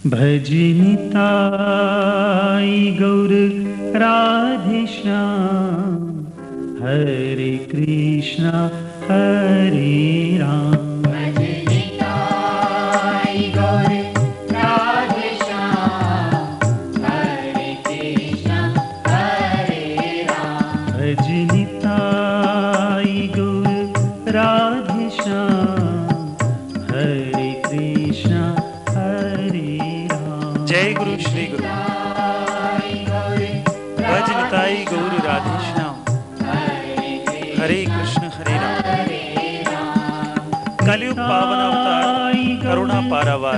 भजनिताई गौर राधे श्याम, हरे कृष्णा हरे राम। भजनिताई गौर राधे श्याम, हरे कृष्णा हरे राम। जय गुरु श्री गुरु। भजनिताई गौर राधे श्याम, हरे कृष्ण हरे राम। कलयुग पावन अवतार करुणा पारावार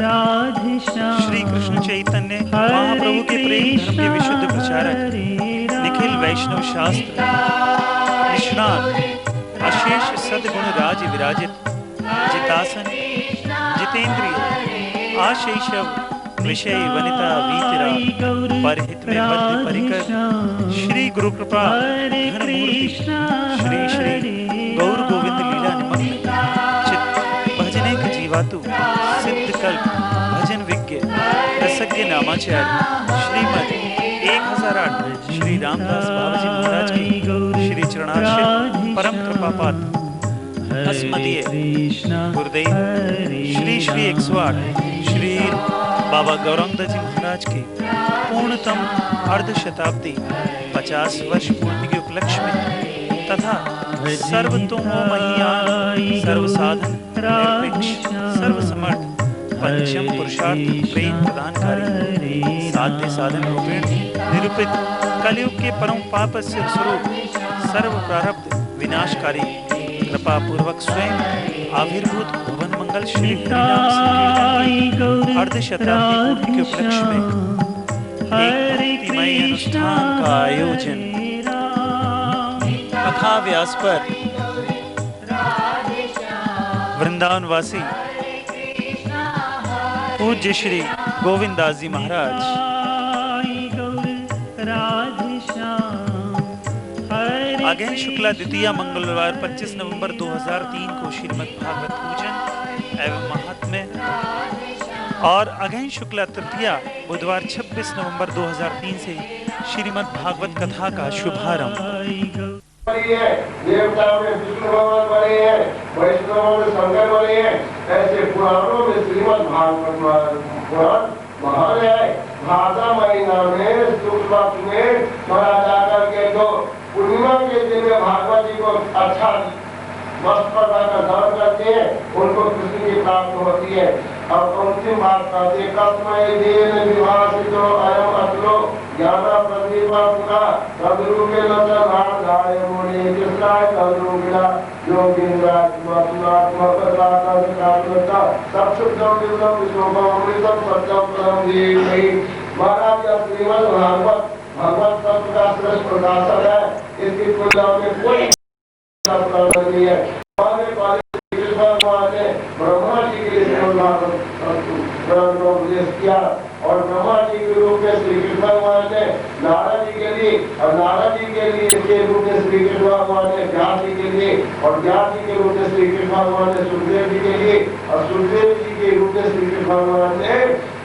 श्री कृष्ण चैतन्य महाप्रभु के प्रेम धर्म के विशुद्ध प्रचारक, निखिल वैष्णव शास्त्र निष्णात, अशेष सद्गुण राज विराजित, जितासन जितेंद्रिय, आशैशव विषय वनिता वीतिरा, परहित में बद्ध परिकर, श्री गुरु कृपा घन मूर्ति, श्री श्री गौर गोविंद लीला निमग्न चित, भजने के जीवातु सिद्ध कल्प भजन विज्ञ रसज्ञ नामाचार्य श्रीमद 1008 श्री रामदास बाबाजी महाराज की श्री चरणारविंद परम कृपा पात्र अस्मदीय गुरुदेव श्री श्री 108 श्री बाबा गौरंगदास जी महाराज के पूर्णतम अर्ध शताब्दी 50 वर्ष पूर्ति के उपलक्ष्य में तथा सर्वतोमुखमय्यान सर्वसाधन निरपेक्ष सर्वसमर्थ पंचम पुरुषार्थ प्रेम प्रदानकारी साध्य साधन रूपेण निरूपित कलयुग के परम पाप से स्वरूप सर्व प्रारब्ध विनाशकारी कृपा पूर्वक स्वयं आविर्भूत भुवन मंगल श्री अर्ध शताब्दी पूर्ति के उपलक्ष्य में एक भक्तिमय अनुष्ठान का आयोजन कथा व्यास पर वृंदावन वासी पूज्य श्री गोविंद दास जी महाराज अगेन शुक्ला द्वितीय मंगलवार 25 नवंबर 2003 को श्रीमद् भागवत पूजन एवं महात्म्य और अगेन शुक्ला तृतीया बुधवार 26 नवंबर 2003 से श्रीमद् भागवत कथा का शुभारंभ। देवताओं में विष्णु भगवान बने हैं, वैष्णवों में शंकर बने हैं, ऐसे पुराणों में श्रीमद् भागवत पुराण महान है। भादा महीना में शुक्ल पक्ष में मरा जाकर के तो पूर्णिमा के दिन में भागवत जी को अच्छा मस्त प्रकार का दान करते हैं, उनको कृष्ण की प्राप्त होती है। अब अंतिम बात कहते कस्मै देन विभासितो अयम अत्रो ज्ञान प्रदीपा पुरा तद्रूपे लतनादाय मुनि जिसराय तद्रूपिना योगीन्द्रात्मत्मात्मकतात्मकता सत्सुद्धम विद्यम विशोभम अमृतम सत्यम परम धीमहि। महाराज यह श्रीमद् भागवत भगवत तत्व का श्रेष्ठ प्रकाशन है। इसकी तुलना में कोई नहीं है। भगवान ने ब्रह्मा जी के लिए उपदेश किया और ब्रह्मा जी के रूप में श्री कृष्ण भगवान ने नारद जी के लिए और नारद जी के लिए के रूप में श्री कृष्ण भगवान ने व्यास जी के लिए और व्यास जी के रूप में श्री कृष्ण भगवान ने सुखदेव जी के लिए और सुखदेव जी के रूप में श्री कृष्ण भगवान ने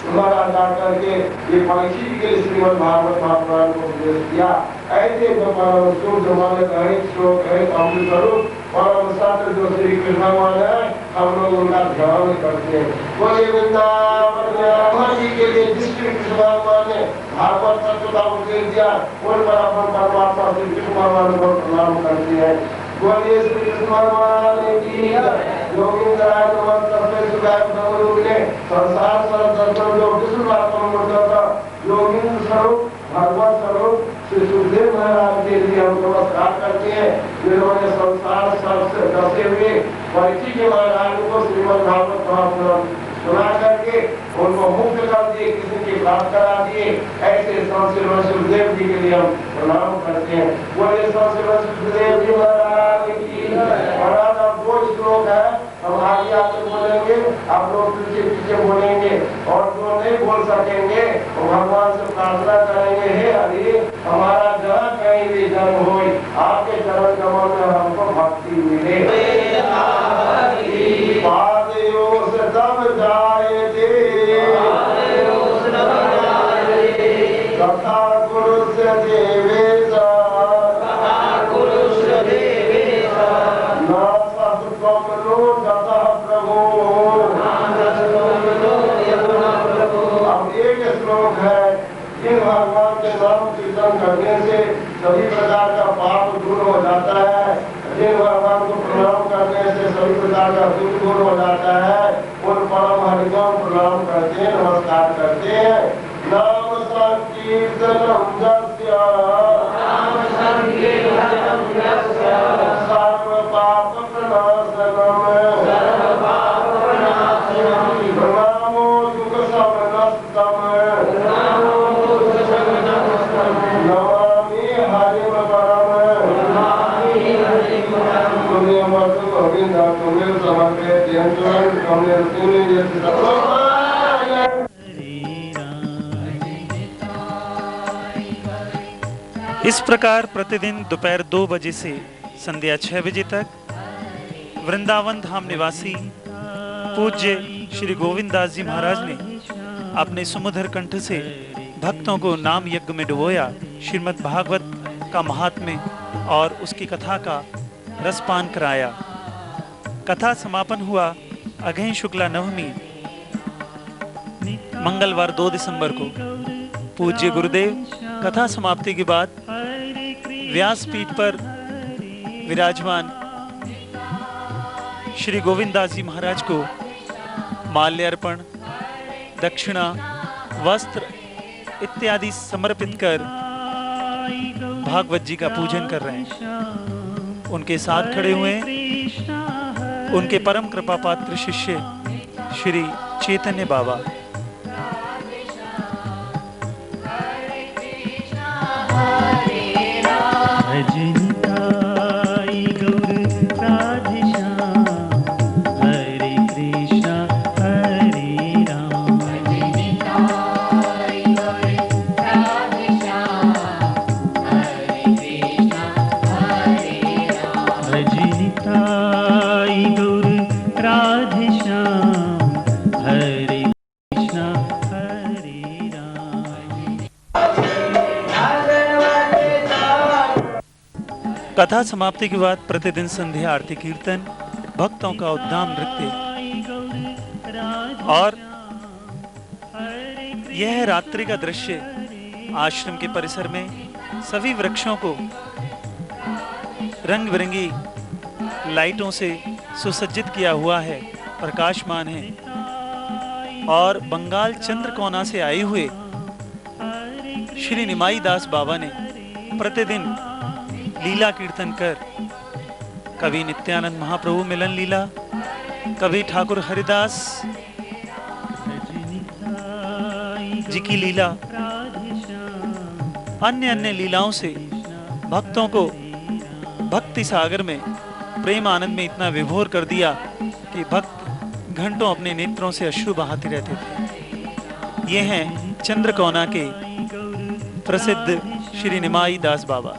हमारा जाकर के ये पंछी जी के लिए श्रीमद् भागवत महापुराण को उपदेश किया। ऐसे जो परम शुद्ध माने गणित श्लोक है अमृत स्वरूप परम सत्य जो श्री कृष्ण भगवान है, हम लोग उनका ध्यान करते हैं। बोले वृंदावन ब्रह्मा जी के लिए जिस श्री कृष्ण भगवान ने भागवत तत्व का उपदेश दिया, उन पर अपन परमात्मा श्री कृष्ण भगवान को प्रणाम करते हैं। बोलिए श्री कृष्ण भगवान की योगीन्द्राय नमः तस्मै सुखाय ब्रह्मरूपिणे संसार सर्वदर्शन जो विष्णु आत्मा का योगीन्द्र स्वरूप भगवत स्वरूप श्री सुखदेव महाराज के लिए हम नमस्कार करते हैं, जिन्होंने संसार सबसे डसे हुए परिचय के महाराज को श्रीमद् भागवत महापुराण सुना करके उनको मुक्त कर दिए, किसी की बात करा दिए। ऐसे संत सुखदेव जी के लिए हम प्रणाम करते हैं। बोले संत सुखदेव जी महाराज की। महाराज अब 2 श्लोक है, हम आगे आगे बोलेंगे, आप लोग पीछे पीछे बोलेंगे और जो नहीं बोल सकेंगे तो भगवान से प्रार्थना करेंगे, हे हरि हमारा जहाँ कहीं भी जन्म हो आपके चरण कमल में हमको भक्ति मिले। पादयों से तब जाए दे दुख दूर हो जाता है। उन परम हरि को प्रणाम करते हैं, नमस्कार करते हैं। नाम संकीर्तनम जस्य सर्व पाप प्रणाशनम प्रणामो दुख समनस्तम नमामि हरिम परम तुम्हें मत गोविंद तुम्हें समर्पित यंत्रन तुम्हें तुम्हें यंत्र इस प्रकार प्रतिदिन दोपहर 2 बजे से संध्या 6 बजे तक वृंदावन धाम निवासी पूज्य श्री गोविंद दास जी महाराज ने अपने सुमधुर कंठ से भक्तों को नाम यज्ञ में डुबोया। श्रीमद् भागवत का महात्म्य और उसकी कथा का रसपान कराया। कथा समापन हुआ अघ्न शुक्ला नवमी मंगलवार 2 दिसंबर को। पूज्य गुरुदेव कथा समाप्ति के बाद व्यासपीठ पर विराजमान श्री गोविंद दास जी महाराज को माल्यार्पण, दक्षिणा, वस्त्र इत्यादि समर्पित कर भागवत जी का पूजन कर रहे हैं। उनके साथ खड़े हुए उनके परम कृपा पात्र शिष्य श्री चैतन्य बाबा। भजनिताई गौर राधे श्याम, हरे कृष्णा हरे राम। भजनिताई गौर राधे श्याम, हरे कृष्णा हरे राम। भजनिताई गौर राधे श्याम, हरे कृष्णा हरे राम। कथा समाप्ति के बाद प्रतिदिन संध्या आरती कीर्तन, भक्तों का उद्दाम नृत्य और यह रात्रि का दृश्य आश्रम के परिसर में सभी वृक्षों को रंग बिरंगी लाइटों से सुसज्जित किया हुआ है, प्रकाशमान है। और बंगाल चंद्रकोना से आए हुए श्री निमाई दास बाबा ने प्रतिदिन लीला कीर्तन कर, कभी नित्यानंद महाप्रभु मिलन लीला, कभी ठाकुर हरिदास जी की लीला, अन्य अन्य लीलाओं से भक्तों को भक्ति सागर में प्रेम आनंद में इतना विभोर कर दिया कि भक्त घंटों अपने नेत्रों से अश्रु बहाते रहते थे। ये हैं चंद्रकोना के प्रसिद्ध श्री निमाई दास बाबा।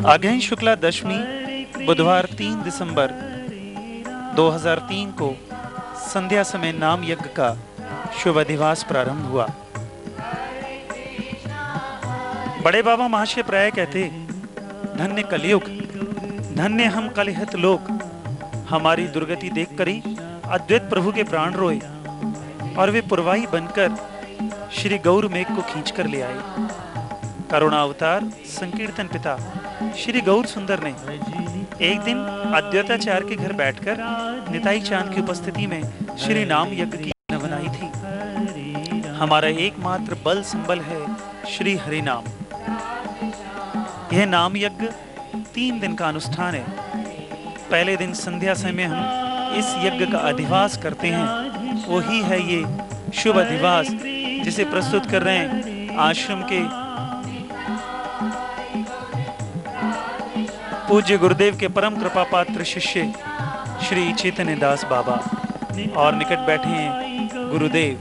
अगहन शुक्ला दशमी बुधवार 3 दिसंबर 2003 को संध्या समय नाम यज्ञ का शुभ अधिवास प्रारंभ हुआ। बड़े बाबा महाशय प्राय कहते, धन्य कलयुग, धन्य हम कलहित लोग। हमारी दुर्गति देखकर ही अद्वैत प्रभु के प्राण रोए और वे पुरवाई बनकर श्री गौर मेघ को खींचकर ले आए। करुणा अवतार संकीर्तन पिता श्री गौर सुंदर ने एक दिन अद्वैताचार्य के घर बैठकर निताई चांद की उपस्थिति में श्री नाम यज्ञ की योजना बनाई थी। हमारा एकमात्र बल संबल है श्री हरि नाम। यह नाम यज्ञ 3 दिन का अनुष्ठान है। पहले दिन संध्या समय हम इस यज्ञ का अधिवास करते हैं। वही है ये शुभ अधिवास जिसे प्रस्तुत कर रहे हैं आश्रम के पूज्य गुरुदेव के परम कृपा पात्र शिष्य श्री चैतन्य दास बाबा, और निकट बैठे हैं गुरुदेव।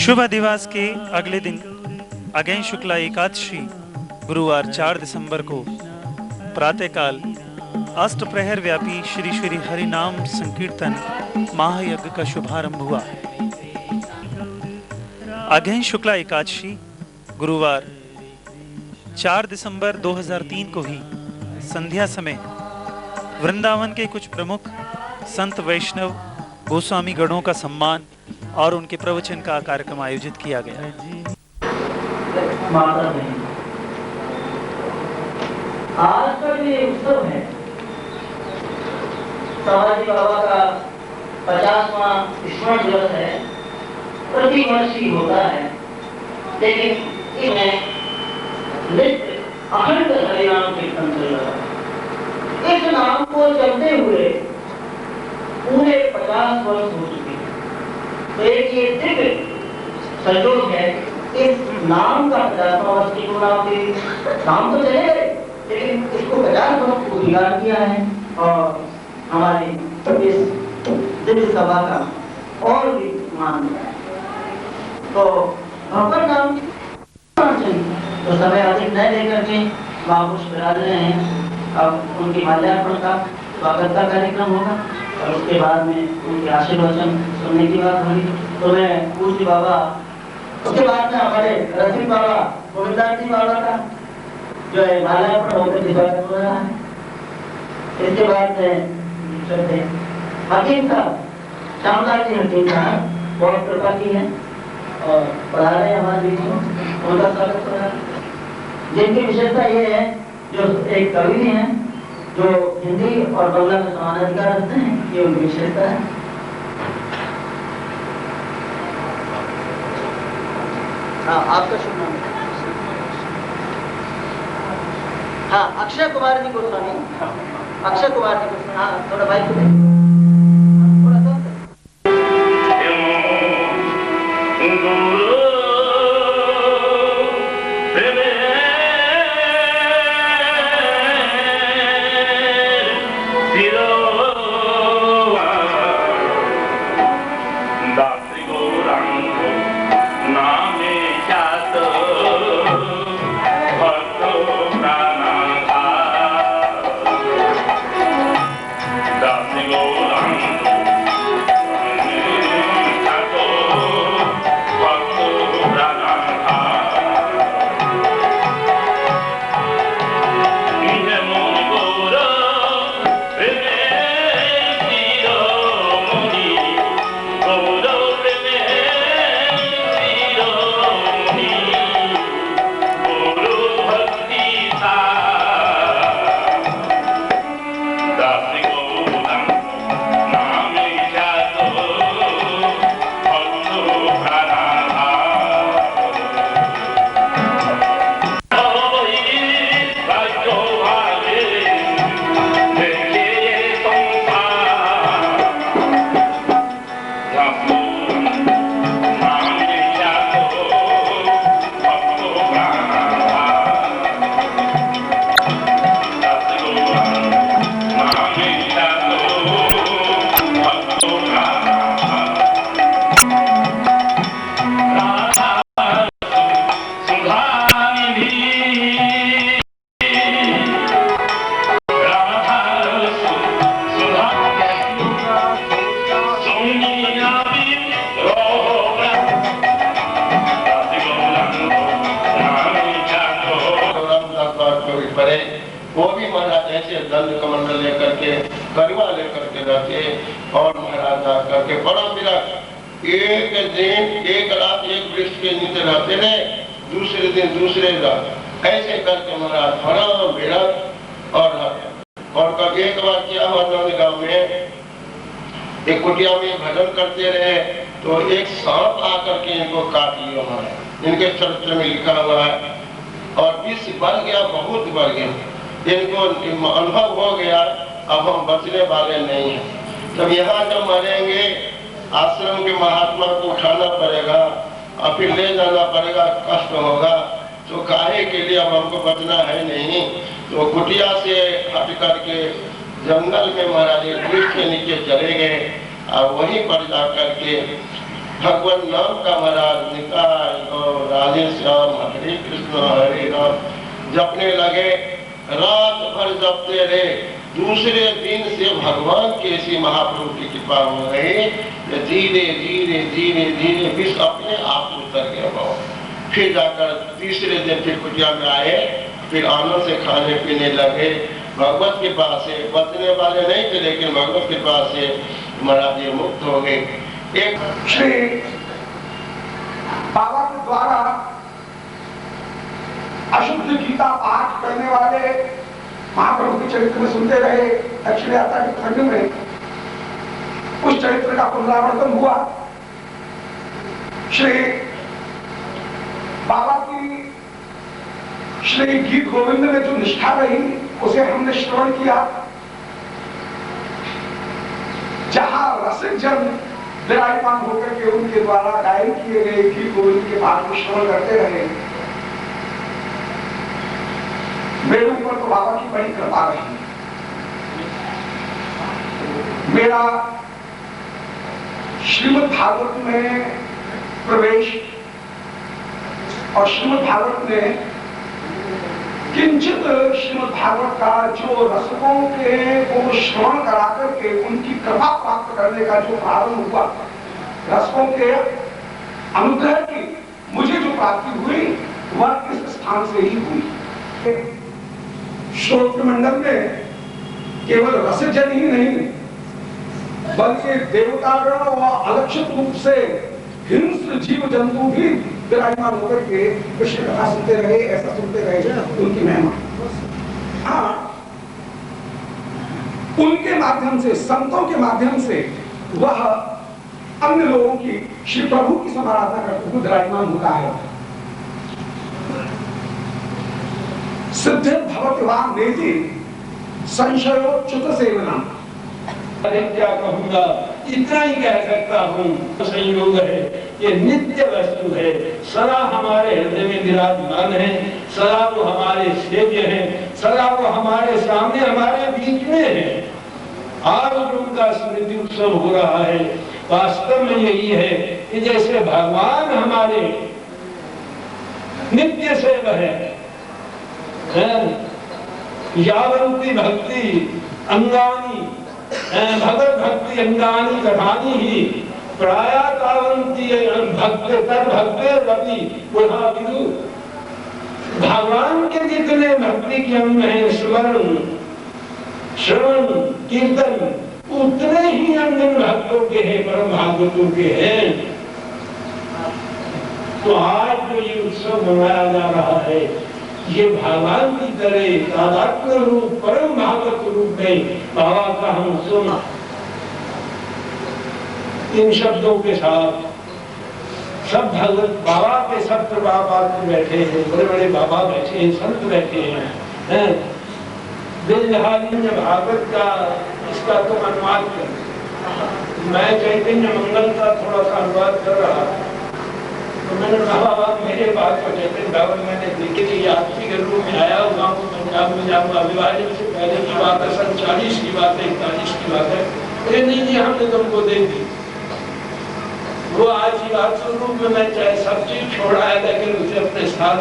शुभ अधिवास के अगले दिन अगेन शुक्ला एकादशी गुरुवार 4 दिसंबर को प्रातःकाल अष्ट प्रहर व्यापी श्री श्री हरिनाम संकीर्तन महायज्ञ का शुभारंभ हुआ। अगेन शुक्ला एकादशी गुरुवार 4 दिसंबर 2003 को ही संध्या समय वृंदावन के कुछ प्रमुख संत वैष्णव गोस्वामी गणों का सम्मान और उनके प्रवचन का कार्यक्रम आयोजित किया गया। आज का जो ये उत्सव है समाजी बाबा का 50वां स्मरण दिवस है, प्रति वर्ष ही होता है, लेकिन इसमें नित्य अखंड हरिनाम कीर्तन चल रहा है। इस नाम को चलते हुए पूरे 50 वर्ष हो चुके हैं। तो एक ये दिव्य संयोग है, इस नाम का 50वां वर्ष की नाम तो चले गए, लेकिन इसको 50 वर्ष को उजागर किया है और हमारी इस दिव्य सभा का और भी मान है। तो भगवान नाम तो समय अधिक न लेकर के महापुरुष विराज रहे हैं। अब उनकी माल्यार्पण का स्वागत का कार्यक्रम होगा और उसके बाद में उनके आशीर्वचन सुनने की बात होगी। तो मैं पूज्य बाबा, उसके बाद में हमारे रसिक बाबा गोविंदास जी बाबा का जो है माल्यार्पण होकर स्वागत हो रहा है। इसके बाद में हकीम साहब, श्यामदास जी हकीम साहब बहुत कृपा की है और पढ़ा रहे हैं हमारे बीच में, उनका स्वागत हो रहा है। जिनकी विशेषता ये है, जो एक कवि हैं जो हिंदी और बांग्ला में समानाधिकार रखते हैं, ये उनकी विशेषता है। हाँ, आपका शुभ नाम? हाँ, अक्षय कुमार जी गोस्वामी। अक्षय कुमार जी गोस्वामी। हाँ, थोड़ा बाइक पे थोड़ा सा भगवान नाम का महाराज निकाय और राधे श्याम हरे राम जपने लगे, रात भर जपते रहे। दूसरे दिन से भगवान की ऐसी महाप्रभु की कृपा हो गई, धीरे धीरे धीरे धीरे विष अपने आप उतर गया भाव। फिर जाकर तीसरे दिन फिर कुटिया में आए, फिर आनंद से खाने पीने लगे। भगवत के पास से बचने वाले नहीं थे, लेकिन भगवत के पास से महाराज जी मुक्त हो गए। एक श्री बाबा के द्वारा अशुद्ध गीता पाठ करने वाले महाप्रभु के चरित्र में सुनते रहे। दक्षिण यात्रा के खंड में उस चरित्र का पुनरावर्तन हुआ। श्री बाबा की श्री गीत गोविंद में जो निष्ठा रही उसे हमने श्रवण किया। जहां रसिक जन विराजमान होकर के उनके द्वारा गायन किए गए गीत गोविंद के पाठ को श्रवण करते रहे। मेरे ऊपर तो बाबा की बड़ी कृपा रही। मेरा श्रीमद् भागवत में प्रवेश और श्रीमद् भागवत में किंचित श्रीमद् भागवत का जो रसकों के को श्रवण करा करके उनकी कृपा प्राप्त करने का जो प्रारंभ हुआ, रसकों के अनुग्रह की मुझे जो प्राप्ति हुई वह इस स्थान से ही हुई। श्रोत्र मंडल में केवल रसजन ही नहीं बल्कि देवतागण और अलक्षित रूप से हिंस्र जीव जंतु भी विराजमान होकर के कृष्ण कथा सुनते रहे, ऐसा सुनते रहे उनकी महिमा। हाँ, उनके माध्यम से, संतों के माध्यम से वह अन्य लोगों की श्री प्रभु की समाराधना करते हुए विराजमान होता है। सिद्धिर् भवति वा नेति संशयोच्युत सेवना। अरे क्या कहूँगा, इतना ही कह सकता हूँ। संयोग है, ये नित्य वस्तु है, सदा हमारे हृदय में विराजमान है, सदा वो हमारे सेव्य है, सदा वो हमारे सामने हमारे बीच में है। आज जो उनका स्मृति उत्सव हो रहा है, वास्तव में यही है कि जैसे भगवान हमारे नित्य सेव है। यावंती भक्ति अंगानी भगवत भक्ति अंगानी कथानी ही प्राया तावंती भक्त तद भक्ते रवि पुनः विदु। भगवान के जितने भक्ति के अंग हैं, स्मरण श्रवण कीर्तन, उतने ही अंग भक्तों के हैं, परम भागवतों के हैं। तो आज जो ये उत्सव मनाया जा रहा है, ये भगवान की तरह तादात्म्य रूप परम भागवत रूप में बाबा का हम सुना। इन शब्दों के साथ सब भगवत बाबा के सब बाबा बैठे हैं, बड़े बड़े बाबा बैठे हैं, संत बैठे हैं। दिलहारी भागवत का इसका तो अनुवाद कर, मैं चैतन्य मंगल का थोड़ा सा अनुवाद कर रहा। तो मैंने कहा मेरे पास तो चैतन्य भागवत मैंने देखे कि यात्री के रूप में आया हुआ हूँ, पंजाब में जाऊंगा। विभाजन से पहले की बात है, सन 40 की बात है, 41 की बात है। ये नहीं जी हमने तुमको दे दी। वो आज ही बात स्वरूप में मैं चाहे सब चीज छोड़ा है, लेकिन उसे अपने साथ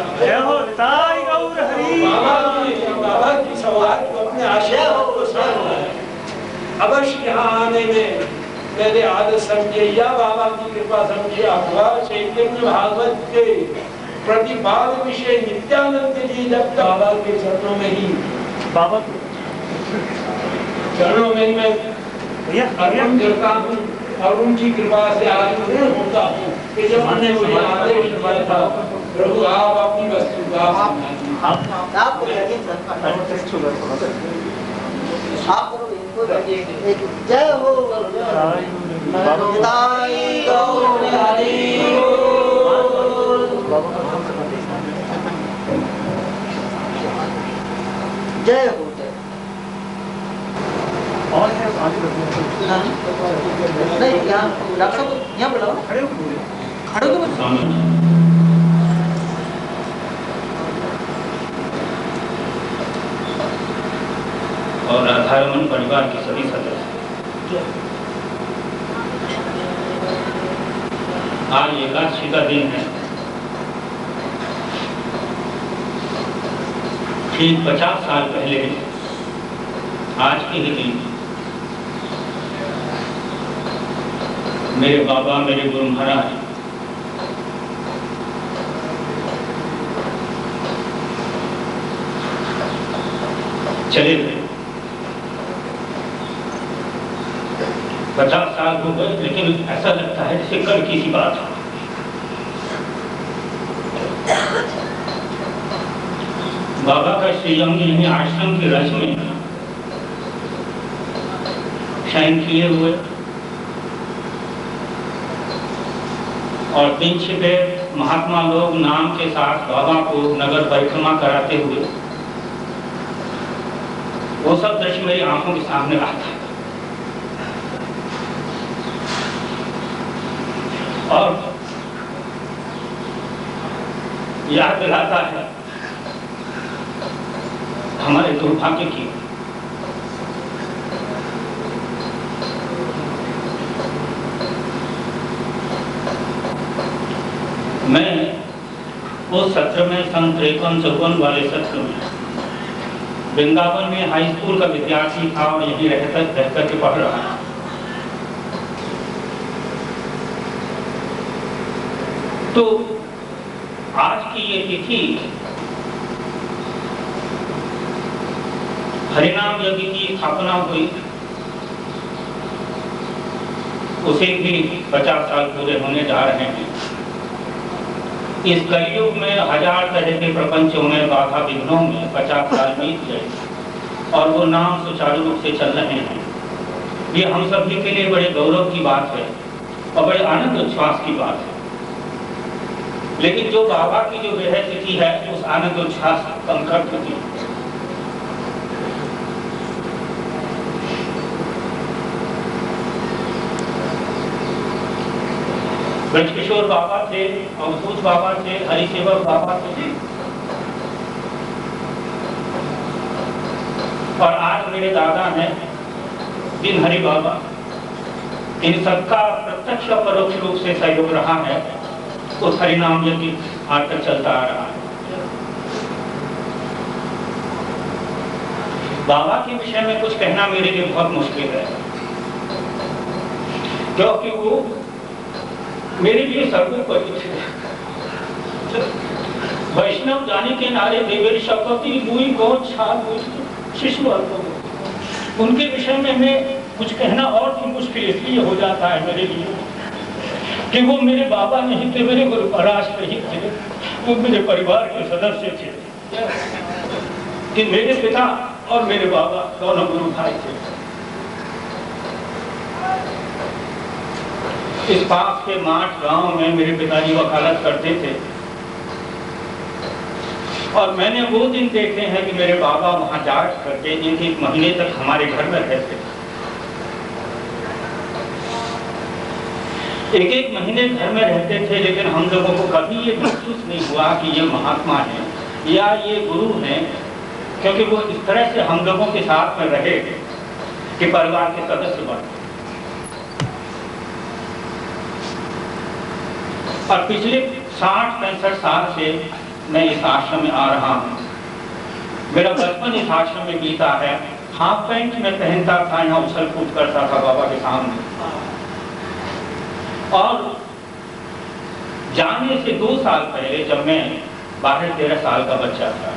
बाबा की सवाल को अपने आशय को साथ अवश्य यहाँ आने में मेरे आदत समझे या बाबा की कृपा समझे। अथवा चैतन्य भागवत के प्रतिपाद विषय नित्यानंद जी जब बाबा के चरणों में ही बाबा चरणों में मैं अर्पण करता हूँ और उनकी कृपा से आज मैं होता हूँ कि जब हमने मुझे आदेश दिया था, प्रभु आप अपनी वस्तु का जय हो जय हो। और है आगे नहीं, यहाँ डॉक्टर साहब यहाँ बुलाओ, खड़े हो और राधारमन परिवार के सभी सदस्य आज एकादशी का दिन है। ठीक 50 साल पहले आज के ही दिन मेरे बाबा, मेरे गुरु महाराज चले गए। 50 साल हो गए, लेकिन ऐसा लगता है जैसे कल की सी बात हो। बाबा का श्रीअंग यही आश्रम के रज में शयन किए हुए और दिन छिपे महात्मा लोग नाम के साथ बाबा को नगर परिक्रमा कराते हुए वो सब दृश्य मेरी आंखों के सामने आता है। और याद दिलाता है हमारे दुर्भाग्य की। मैं उस सत्र में सन 53-54 वाले सत्र में वृंदावन में हाई स्कूल का विद्यार्थी था और यहीं रहकर के पढ़ रहा था। तो आज की ये तिथि हरिनाम यज्ञ की स्थापना हुई, उसे भी 50 साल पूरे होने जा रहे हैं। इस कलयुग में हजार तरह के प्रपंचों में, बाधा विघ्नों में 50 साल बीत गए और वो नाम सुचारू रूप से चल रहे हैं। ये हम सभी के लिए बड़े गौरव की बात है और बड़े आनंद उच्छ्वास की बात है। लेकिन जो बाबा की जो विरह तिथि है, उस आनंद उच्छ्वास कम कर चुकी। ब्रजकिशोर बाबा थे, अवधूत बाबा थे, हरिसेवक बाबा थे और आज मेरे दादा हैं दिन हरि बाबा। इन सबका प्रत्यक्ष और परोक्ष रूप से सहयोग रहा है, उस हरिनाम यज्ञ आज तक चलता आ रहा है। बाबा के विषय में कुछ कहना मेरे लिए बहुत मुश्किल है, क्योंकि वो मेरे लिए सर्वोपरि थे। वैष्णव जाने के नारे देवेर शपथी बुई गौर छाप शिशु। उनके विषय में मैं कुछ कहना और भी मुश्किल इसलिए हो जाता है मेरे लिए कि वो मेरे बाबा नहीं थे, मेरे गुरु महाराज नहीं थे, वो मेरे परिवार के सदस्य थे। कि मेरे पिता और मेरे बाबा दोनों गुरु भाई थे। इस पास के माठ गांव में मेरे पिताजी वकालत करते थे और मैंने वो दिन देखे हैं कि मेरे बाबा वहां जा करके एक महीने तक हमारे घर में रहते थे। एक महीने घर में रहते थे, लेकिन हम लोगों को कभी ये महसूस नहीं हुआ कि ये महात्मा है या ये गुरु हैं, क्योंकि वो इस तरह से हम लोगों के साथ में रहे कि परिवार के सदस्य बने। और पिछले 60-65 साल से मैं इस आश्रम में आ रहा हूँ। मेरा बचपन इस आश्रम में बीता है। हाफ पैंट में पहनता था, यहाँ उछल कूद करता था बाबा के सामने। और जाने से 2 साल पहले जब मैं 12-13 साल का बच्चा था,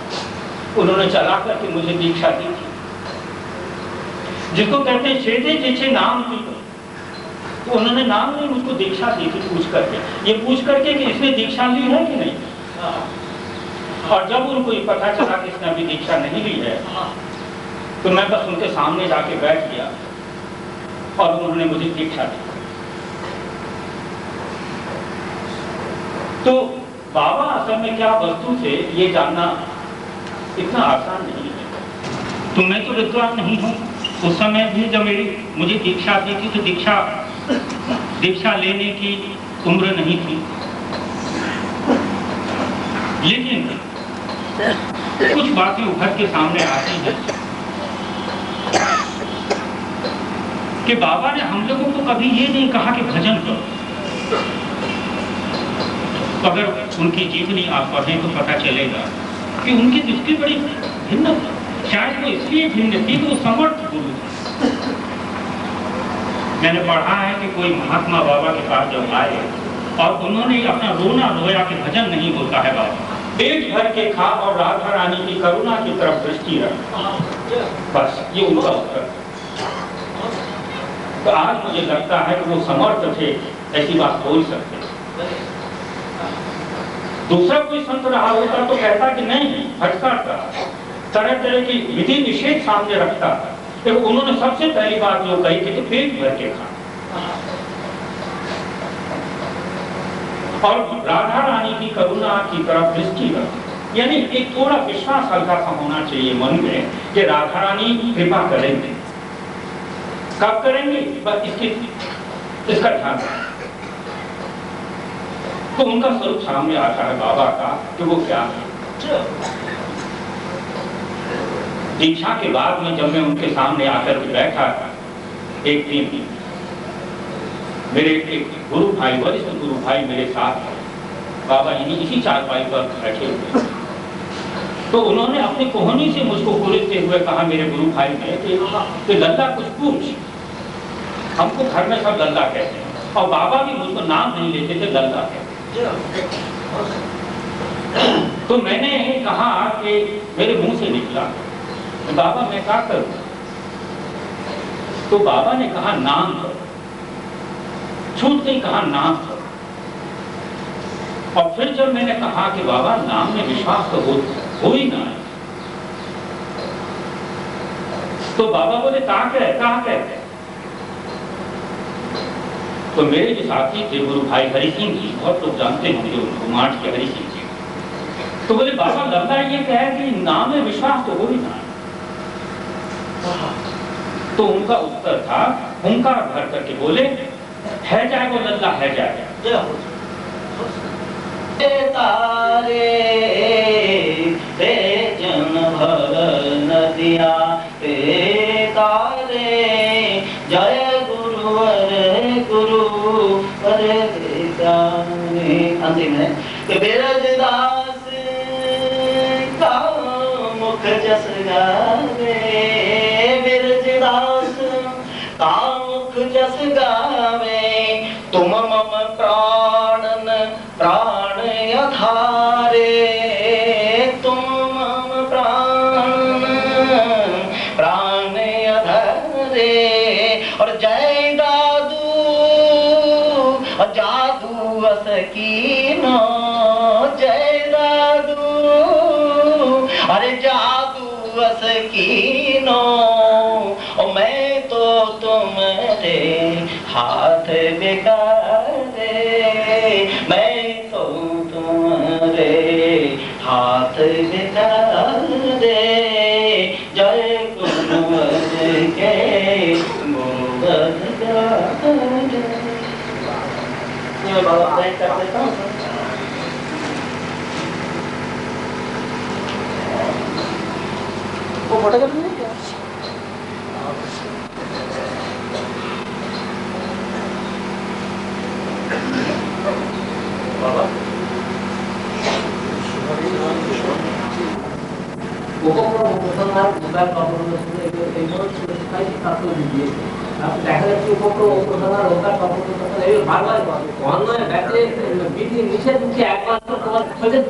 उन्होंने चला करके मुझे दीक्षा दी थी, जिसको कहते हैं छेदे जिसे नाम दी। तो उन्होंने नाम नहीं, मुझको दीक्षा दी थी पूछ करके। ये पूछ करके कि इसने दीक्षा ली है कि नहीं। और जब उनको ये पता चला कि इसने अभी दीक्षा नहीं ली है, तो मैं बस उनके सामने जाके बैठ गया और उन्होंने मुझे दीक्षा दी। तो बाबा असल में क्या वस्तु थे ये जानना इतना आसान नहीं है। तो मैं तो विद्वान नहीं हूँ। उस समय भी जब मुझे दीक्षा दी थी, तो दीक्षा लेने की उम्र नहीं थी, लेकिन कुछ बातें उभर के सामने आती हैं कि बाबा ने हम लोगों को कभी ये नहीं कहा कि भजन करो। तो अगर उनकी जीवनी आप पढ़ें तो पता चलेगा कि उनकी दृष्टि बड़ी भिन्न थी। शायद वो इसलिए भिन्न थी कि वो समर्थ गुरु थे। मैंने पढ़ा है कि कोई महात्मा बाबा के पास जब आए और उन्होंने अपना रोना रोया कि भजन नहीं होता है बाबा, पेट भर के खा और राधा रानी की करुणा की तरफ दृष्टि रख, बस ये उनका उत्तर। तो आज मुझे लगता है कि वो समर्थ थे, ऐसी बात हो ही सकते। दूसरा कोई संत रहा होता तो कहता कि नहीं, भटकाता, तरह तरह की विधि निषेध सामने रखता। तो उन्होंने सबसे पहली बात जो कही थी कि पेट भर के खा और राधा रानी की करुणा की तरफ दृष्टि रख। यानी एक थोड़ा विश्वास हल्का सा होना चाहिए मन में कि राधा रानी कृपा करेंगे। कब करेंगे बस इसका ध्यान रखें। तो उनका स्वरूप सामने आता है बाबा का कि वो क्या है। दीक्षा के बाद में जब मैं उनके सामने आकर के बैठा था, एक दिन मेरे एक गुरु भाई, वरिष्ठ गुरु भाई मेरे साथ बाबा यहीं इसी चारपाई पर बैठे हुए। तो उन्होंने अपनी कोहनी से मुझको कुरेदते हुए कहा, मेरे गुरु भाई ने कि लल्ला कुछ पूछ। हमको घर में सब लल्ला कहते हैं और बाबा भी मुझको नाम नहीं लेते थे, लल्ला कहते। तो मैंने कहा कि मेरे मुंह से निकला, बाबा मैं क्या करूं? तो बाबा ने कहा नाम करो। छूट के कहा नाम करो। और फिर जब मैंने कहा कि बाबा नाम में विश्वास तो हो ही ना है, तो बाबा बोले कहाँ कहते। तो मेरे जो साथी थे गुरु भाई हरि सिंह जी, बहुत लोग जानते होंगे उनको, माठ के हरि सिंह जी, तो बोले बाबा लल्ला ये कहे कि नाम में विश्वास तो हो ही ना है। तो उनका उत्तर था, हुंकार भर करके बोले, है जाए वो लल्ला है जाए। तारे जन भर नदिया तारे जय गुरुवर गुरु पर अंतिम है कि बिरजदास का मुख जस गावे, बिरजदास का मुख जस गावे, तुम मम प्राणन प्राण यथारे, तुम मम प्राण प्राण यथारे। और जय दादू और जादू असकीनो, जय दादू अरे जादू असकीनो, और मैं तो तुम्हारे हाथ बेकारे, मैं तो तुम्हारे हाथ बेकारे। जय गुरुवर के गोबर गारे। बाबा बैठ कर देता हूँ। वो फोटोग्राफी नहीं क्या? দেখা যাচ্ছে বিধি নিষেধ মুখে একমাত্র তোমার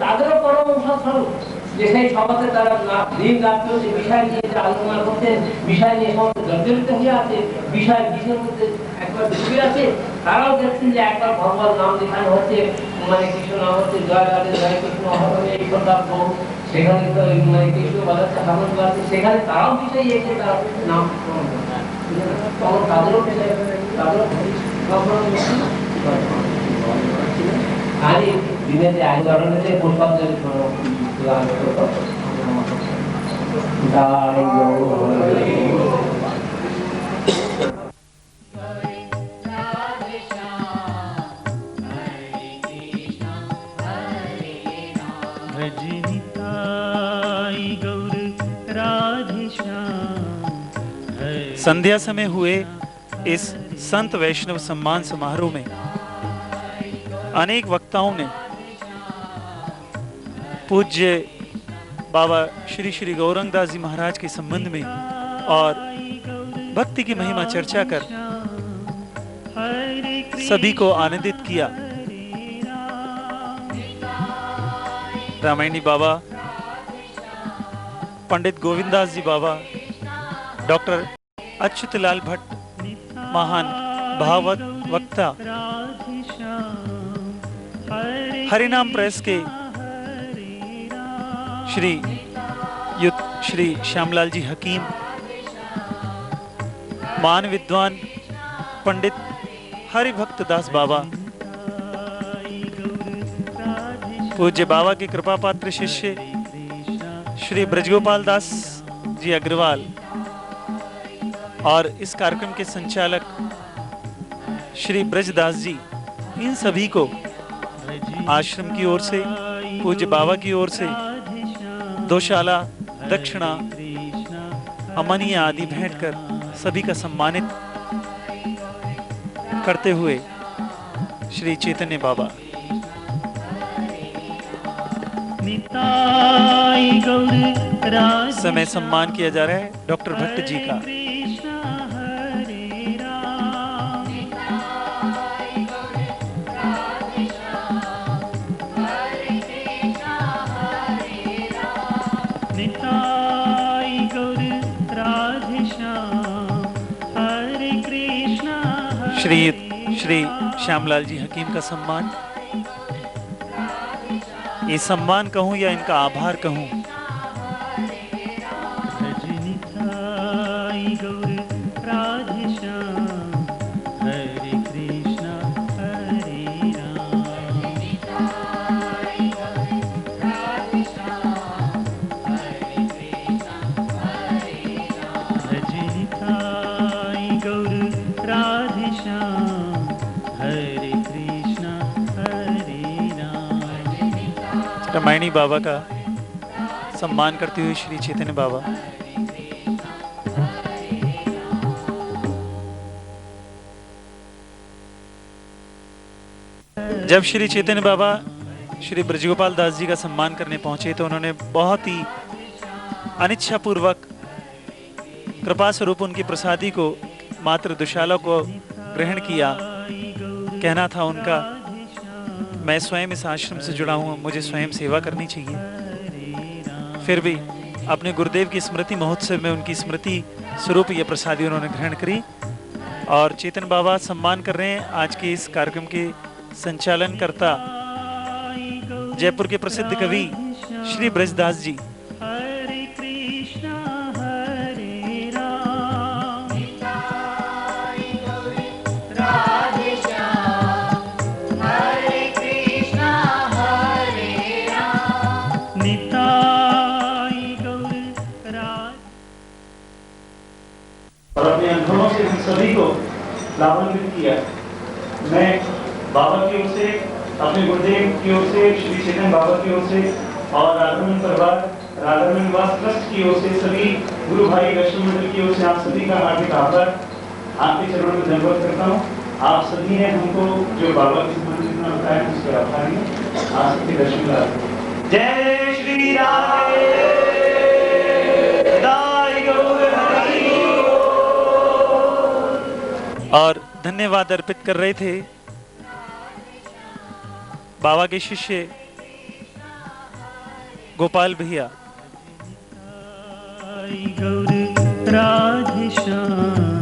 তাদেরও পরামর্শ স্বরূপ যে সেই সভাতে তারা দিন রাত্রি যে বিষয় নিয়ে যে আলোচনা করতে, বিষয় নিয়ে সমস্ত জর্জরিত হয়ে আছে, বিষয় বিষয়ের মধ্যে একবার ডুবে আছে, তারাও দেখছেন যে একবার ভগবান নাম লেখানো হচ্ছে, মানে কৃষ্ণ নাম হচ্ছে, জয় রাধে জয় কৃষ্ণ হরে এই কথা সেখানে তো মানে কৃষ্ণ বাজাচ্ছে সামনে আছে, সেখানে তারাও বিষয় এসে তারা নাম তখন তাদেরও আরে দিনে যে আইন ধরনের পুষ্পাঞ্জলি संध्या समय हुए इस संत वैष्णव सम्मान समारोह में अनेक वक्ताओं ने पूज्य बाबा श्री श्री गौरंग दास जी महाराज के संबंध में और भक्ति की महिमा चर्चा कर सभी को आनंदित किया। रामायणी बाबा, पंडित गोविंदास जी बाबा, डॉक्टर अच्युतलाल भट्ट, महान भाववत वक्ता, हरिनाम प्रेस के श्री श्यामलाल जी हकीम, मान विद्वान पंडित हरिभक्त दास बाबा, पूज्य बाबा के कृपा पात्र शिष्य श्री ब्रजगोपाल दास जी अग्रवाल और इस कार्यक्रम के संचालक श्री ब्रजदास जी, इन सभी को आश्रम की ओर से, पूज्य बाबा की ओर से दोशाला, दक्षिणा, अमनिया आदि भेंट कर सभी का सम्मानित करते हुए श्री चैतन्य बाबा समय सम्मान किया जा रहा है डॉक्टर भट्ट जी का। श्री श्यामलाल जी हकीम का सम्मान, ये सम्मान कहूं या इनका आभार कहूं, रामायणी बाबा का सम्मान करते हुए श्री चैतन्य बाबा। जब श्री चैतन्य बाबा श्री ब्रजगोपाल दास जी का सम्मान करने पहुंचे तो उन्होंने बहुत ही अनिच्छा पूर्वक कृपा स्वरूप उनकी प्रसादी को, मात्र दुशाला को ग्रहण किया। कहना था उनका, मैं स्वयं इस आश्रम से जुड़ा हूँ, मुझे स्वयं सेवा करनी चाहिए। फिर भी अपने गुरुदेव की स्मृति महोत्सव में उनकी स्मृति स्वरूप ये प्रसादी उन्होंने ग्रहण करी। और चेतन बाबा सम्मान कर रहे हैं आज के इस कार्यक्रम के संचालनकर्ता जयपुर के प्रसिद्ध कवि श्री ब्रजदास जी। और अपने अनुभवों से सभी को लाभान्वित किया। मैं बाबा की ओर से, अपने गुरुदेव की ओर से, श्री चैतन्य बाबा की ओर से और राधारमण परिवार, राधारमण निवास ट्रस्ट की ओर से, सभी गुरु भाई वैष्णव मंडल की ओर से आप सभी का हार्दिक आभार, आपके चरणों में धन्यवाद करता हूँ। आप सभी ने हमको जो बाबा के संबंध में बताया उसके आभारी हैं। आप सबके दर्शन करा। जय श्री राधे। और धन्यवाद अर्पित कर रहे थे बाबा के शिष्य गोपाल भैया। राधे श्याम।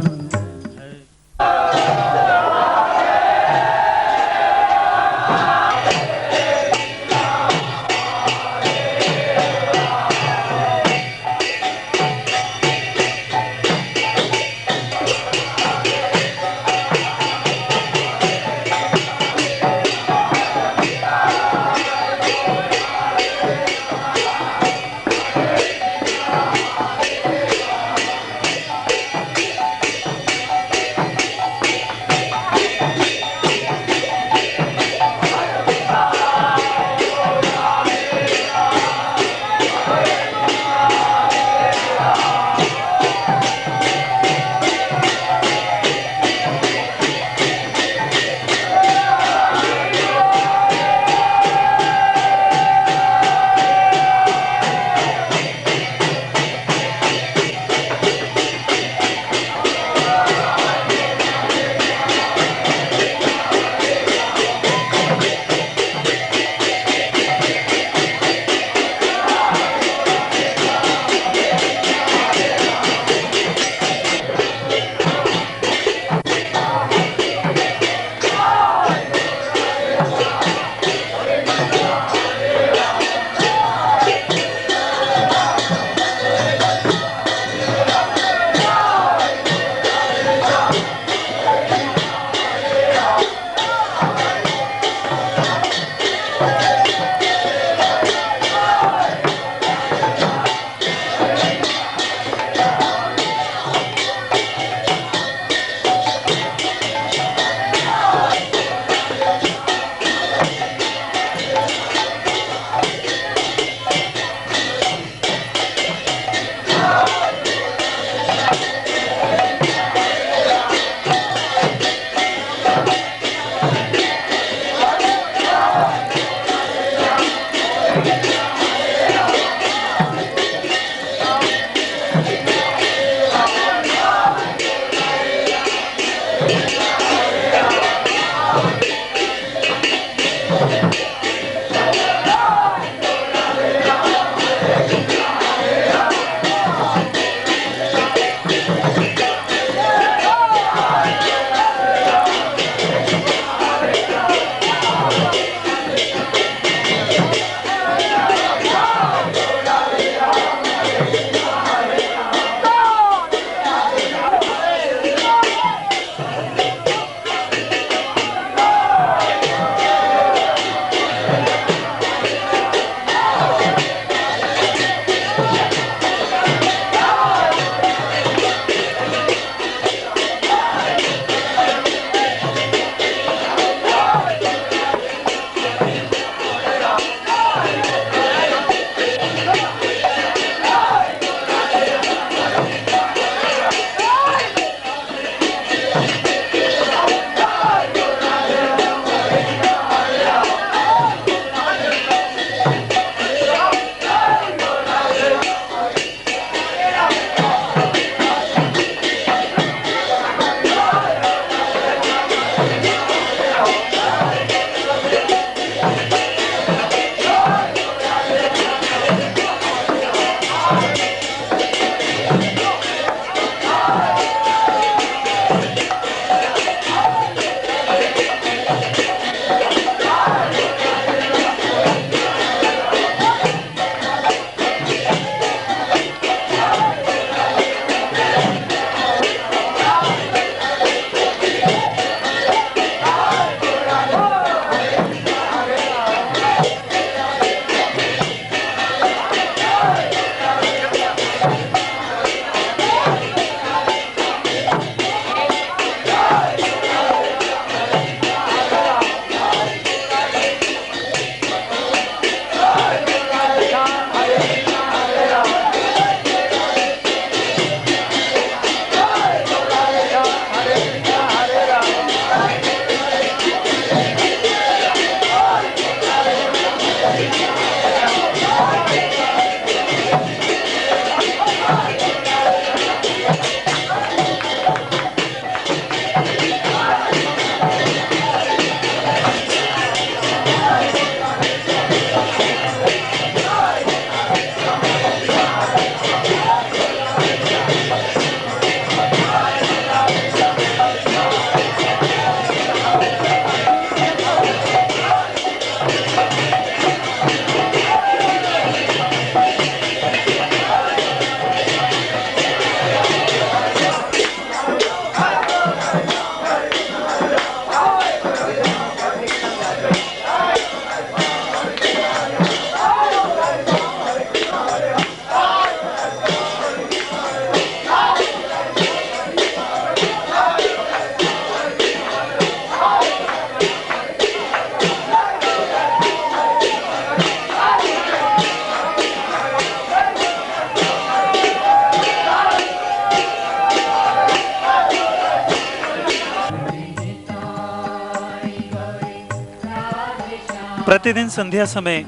प्रतिदिन संध्या समय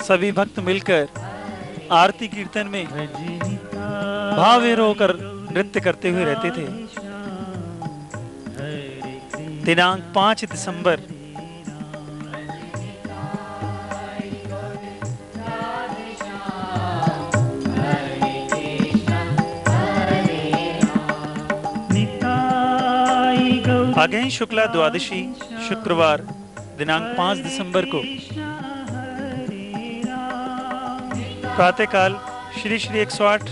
सभी भक्त मिलकर आरती कीर्तन में भावविभोर होकर नृत्य करते हुए रहते थे। दिनांक 5 दिसंबर अगहन शुक्ला द्वादशी शुक्रवार दिनांक 5 दिसंबर को प्रातःकाल श्री श्री 108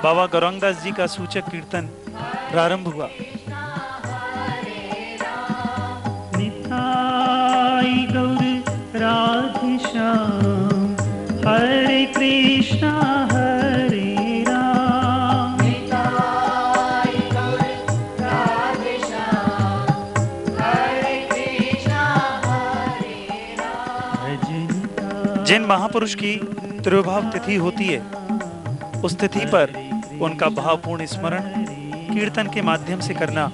बाबा गौरांगदास जी का सूचक कीर्तन प्रारंभ हुआ। हरे कृष्णा हरे राम। जिन महापुरुष की तिरुभाव तिथि होती है, उस तिथि पर उनका भावपूर्ण स्मरण कीर्तन के माध्यम से करना,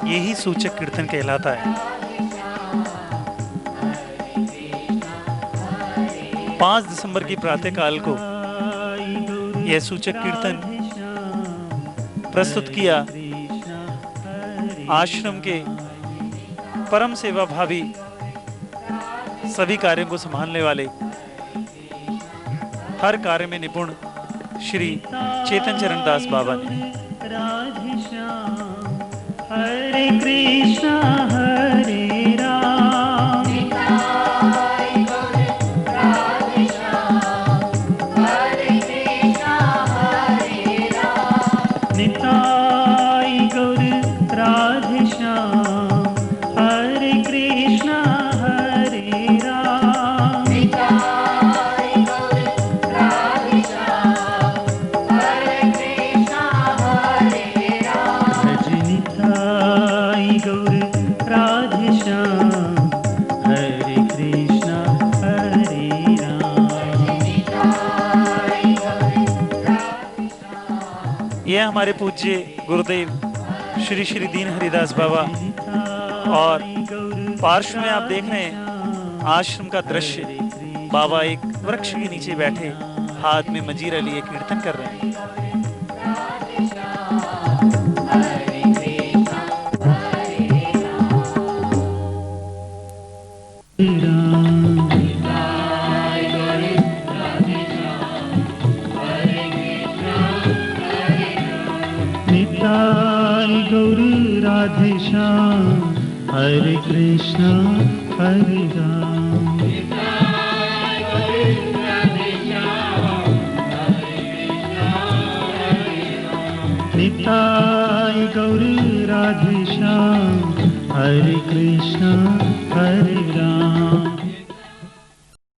यही सूचक कीर्तन कहलाता है। 5 दिसंबर की प्रातःकाल को यह सूचक कीर्तन प्रस्तुत किया आश्रम के परम सेवा भावी सभी कार्यों को संभालने वाले, हर कार्य में निपुण श्री चेतन चरण दास बाबा ने। हरे कृष्णा हरे राम। निताई गौर राधे श्याम। हरे कृष्णा हरे राम। यह हमारे पूज्य गुरुदेव श्री श्री दीन हरिदास बाबा, और पार्श्व में आप देख रहे हैं आश्रम का दृश्य। बाबा एक वृक्ष के नीचे बैठे हाथ में मजीरा लिए कीर्तन कर रहे हैं। गौर राधे श्याम। हरे कृष्णा हरे राम। निताई गौर राधे श्याम। हरे कृष्णा हरे राम।